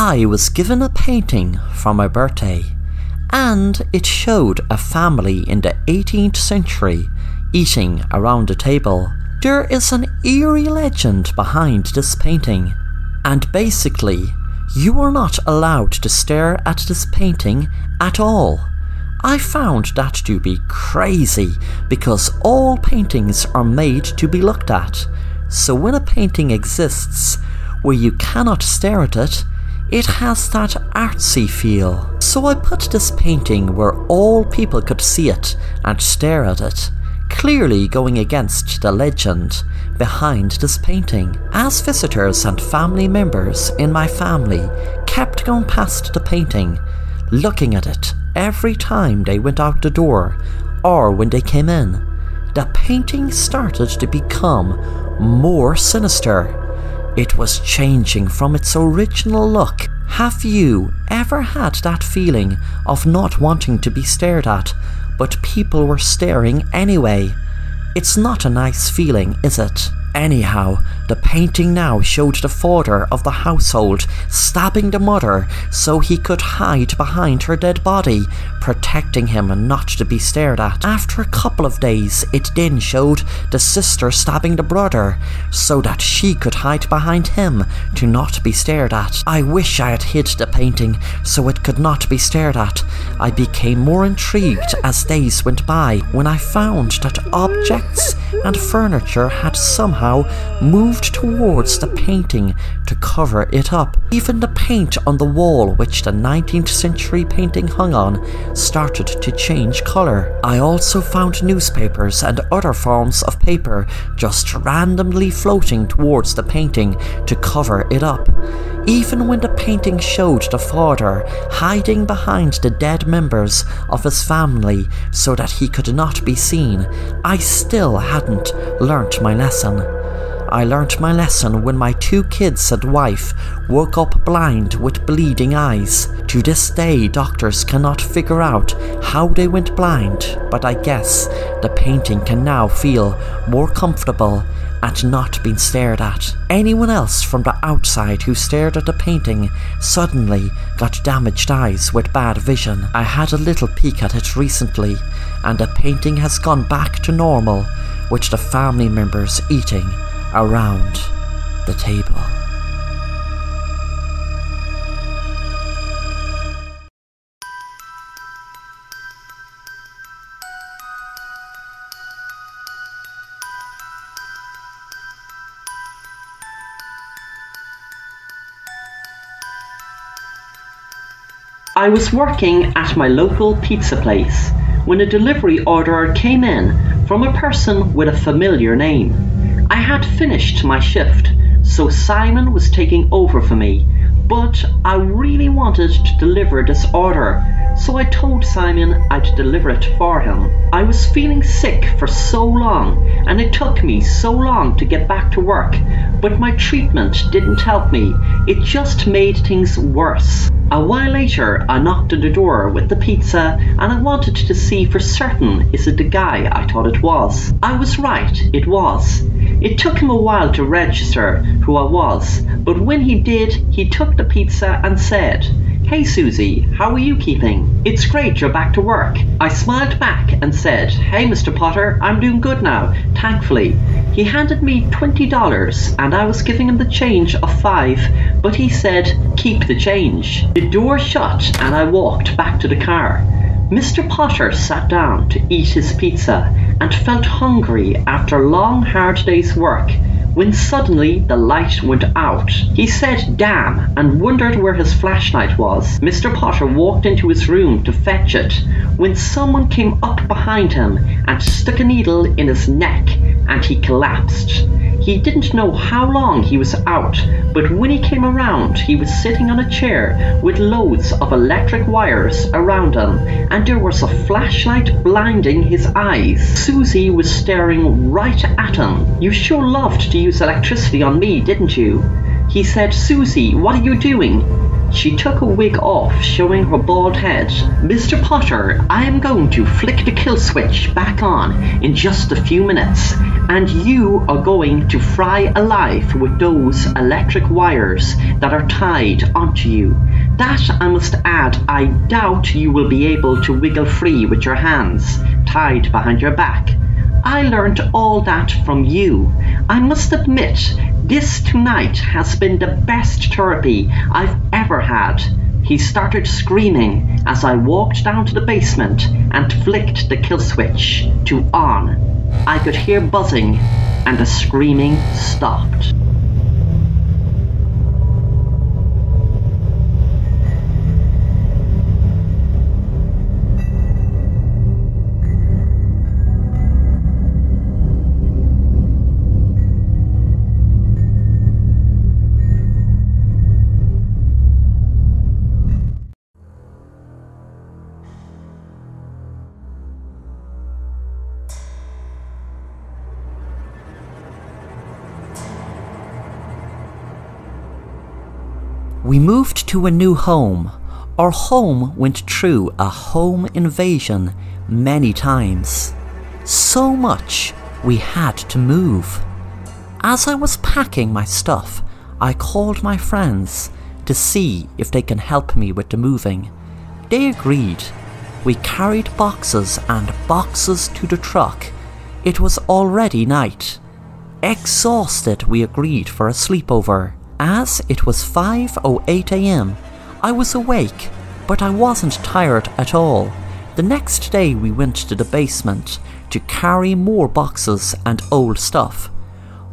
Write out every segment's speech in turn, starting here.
I was given a painting for my birthday, and it showed a family in the 18th century eating around a table. There is an eerie legend behind this painting, and basically, you are not allowed to stare at this painting at all. I found that to be crazy because all paintings are made to be looked at, so when a painting exists where you cannot stare at it, it has that artsy feel. So I put this painting where all people could see it and stare at it, clearly going against the legend behind this painting. As visitors and family members in my family kept going past the painting, looking at it every time they went out the door or when they came in, the painting started to become more sinister. It was changing from its original look. Have you ever had that feeling of not wanting to be stared at, but people were staring anyway? It's not a nice feeling, is it? Anyhow, the painting now showed the father of the household stabbing the mother so he could hide behind her dead body, protecting him not to be stared at. After a couple of days, it then showed the sister stabbing the brother so that she could hide behind him to not be stared at. I wish I had hid the painting so it could not be stared at. I became more intrigued as days went by when I found that objects and furniture had somehow moved towards the painting to cover it up. Even the paint on the wall which the 19th century painting hung on started to change colour. I also found newspapers and other forms of paper just randomly floating towards the painting to cover it up. Even when the painting showed the father hiding behind the dead members of his family so that he could not be seen, I still hadn't learnt my lesson. I learnt my lesson when my 2 kids and wife woke up blind with bleeding eyes. To this day, doctors cannot figure out how they went blind, but I guess the painting can now feel more comfortable and not being stared at. Anyone else from the outside who stared at the painting suddenly got damaged eyes with bad vision. I had a little peek at it recently, and the painting has gone back to normal, with the family members eating around the table. I was working at my local pizza place when a delivery order came in from a person with a familiar name. I had finished my shift, so Simon was taking over for me, but I really wanted to deliver this order, so I told Simon I'd deliver it for him. I was feeling sick for so long, and it took me so long to get back to work, but my treatment didn't help me, it just made things worse. A while later, I knocked on the door with the pizza, and I wanted to see for certain is it the guy I thought it was. I was right, it was. It took him a while to register who I was, but when he did, he took the pizza and said, "Hey Susie, how are you keeping? It's great you're back to work." I smiled back and said, "Hey Mr. Potter, I'm doing good now, thankfully." He handed me $20 and I was giving him the change of $5, but he said, "Keep the change." The door shut and I walked back to the car. Mr. Potter sat down to eat his pizza and felt hungry after a long hard day's work when suddenly the light went out. He said damn and wondered where his flashlight was. Mr. Potter walked into his room to fetch it when someone came up behind him and stuck a needle in his neck and he collapsed. He didn't know how long he was out, but when he came around he was sitting on a chair with loads of electric wires around him and there was a flashlight blinding his eyes. Susie was staring right at him. "You sure loved to use electricity on me, didn't you?" He said, "Susie, what are you doing?" She took a wig off, showing her bald head. "Mr. Potter, I am going to flick the kill switch back on in just a few minutes, and you are going to fry alive with those electric wires that are tied onto you. That, I must add, I doubt you will be able to wiggle free with your hands tied behind your back. I learned all that from you. I must admit, this tonight has been the best therapy I've ever had." He started screaming as I walked down to the basement and flicked the kill switch to on. I could hear buzzing and the screaming stopped. We moved to a new home. Our home went through a home invasion many times. So much we had to move. As I was packing my stuff, I called my friends to see if they can help me with the moving. They agreed. We carried boxes and boxes to the truck. It was already night. Exhausted, we agreed for a sleepover. As it was 5:08 a.m, I was awake, but I wasn't tired at all. The next day we went to the basement to carry more boxes and old stuff.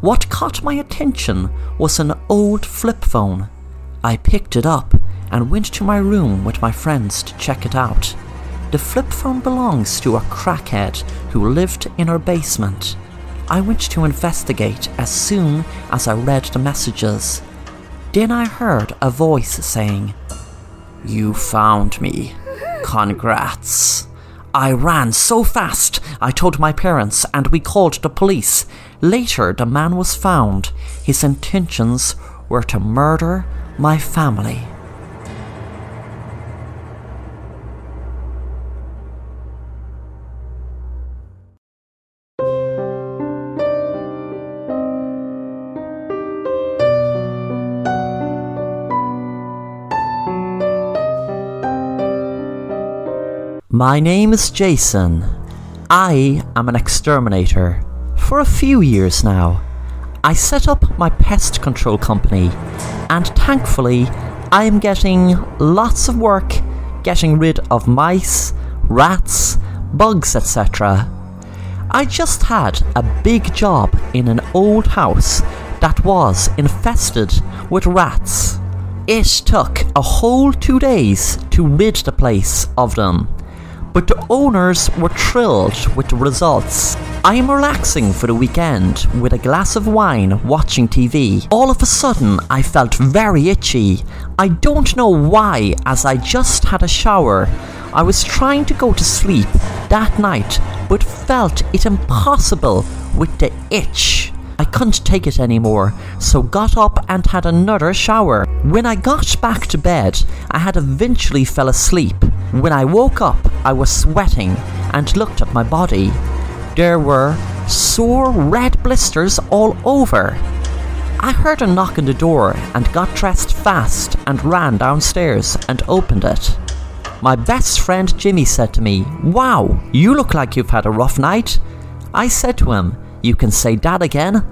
What caught my attention was an old flip phone. I picked it up and went to my room with my friends to check it out. The flip phone belongs to a crackhead who lived in our basement. I went to investigate as soon as I read the messages. Then I heard a voice saying, "You found me. Congrats." I ran so fast, I told my parents and we called the police. Later, the man was found. His intentions were to murder my family. My name is Jason. I am an exterminator. For a few years now, I set up my pest control company, and thankfully I am getting lots of work getting rid of mice, rats, bugs, etc. I just had a big job in an old house that was infested with rats. It took a whole 2 days to rid the place of them. But the owners were thrilled with the results. I am relaxing for the weekend with a glass of wine watching TV. All of a sudden I felt very itchy. I don't know why, as I just had a shower. I was trying to go to sleep that night but felt it impossible with the itch. I couldn't take it anymore, so got up and had another shower. When I got back to bed, I had eventually fell asleep. When I woke up, I was sweating and looked at my body. There were sore red blisters all over. I heard a knock on the door and got dressed fast and ran downstairs and opened it. My best friend Jimmy said to me, "Wow, you look like you've had a rough night." I said to him, "You can say that again."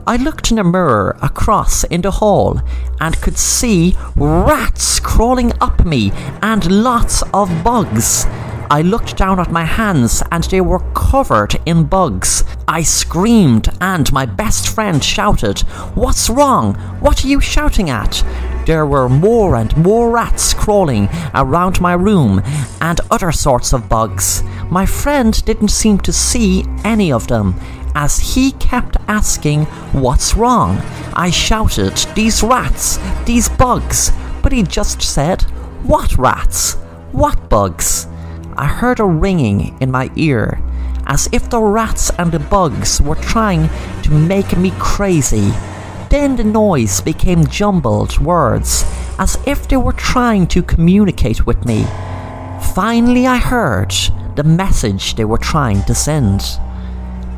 I looked in a mirror across in the hall and could see rats crawling up me and lots of bugs. I looked down at my hands and they were covered in bugs. I screamed and my best friend shouted, "What's wrong? What are you shouting at?" There were more and more rats crawling around my room and other sorts of bugs. My friend didn't seem to see any of them, as he kept asking, "What's wrong?" I shouted, "These rats, these bugs," but he just said, "What rats? What bugs?" I heard a ringing in my ear, as if the rats and the bugs were trying to make me crazy. Then the noise became jumbled words, as if they were trying to communicate with me. Finally I heard the message they were trying to send.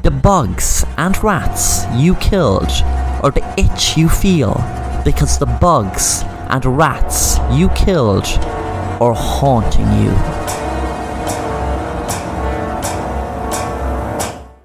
The bugs and rats you killed are the itch you feel because the bugs and rats you killed are haunting you.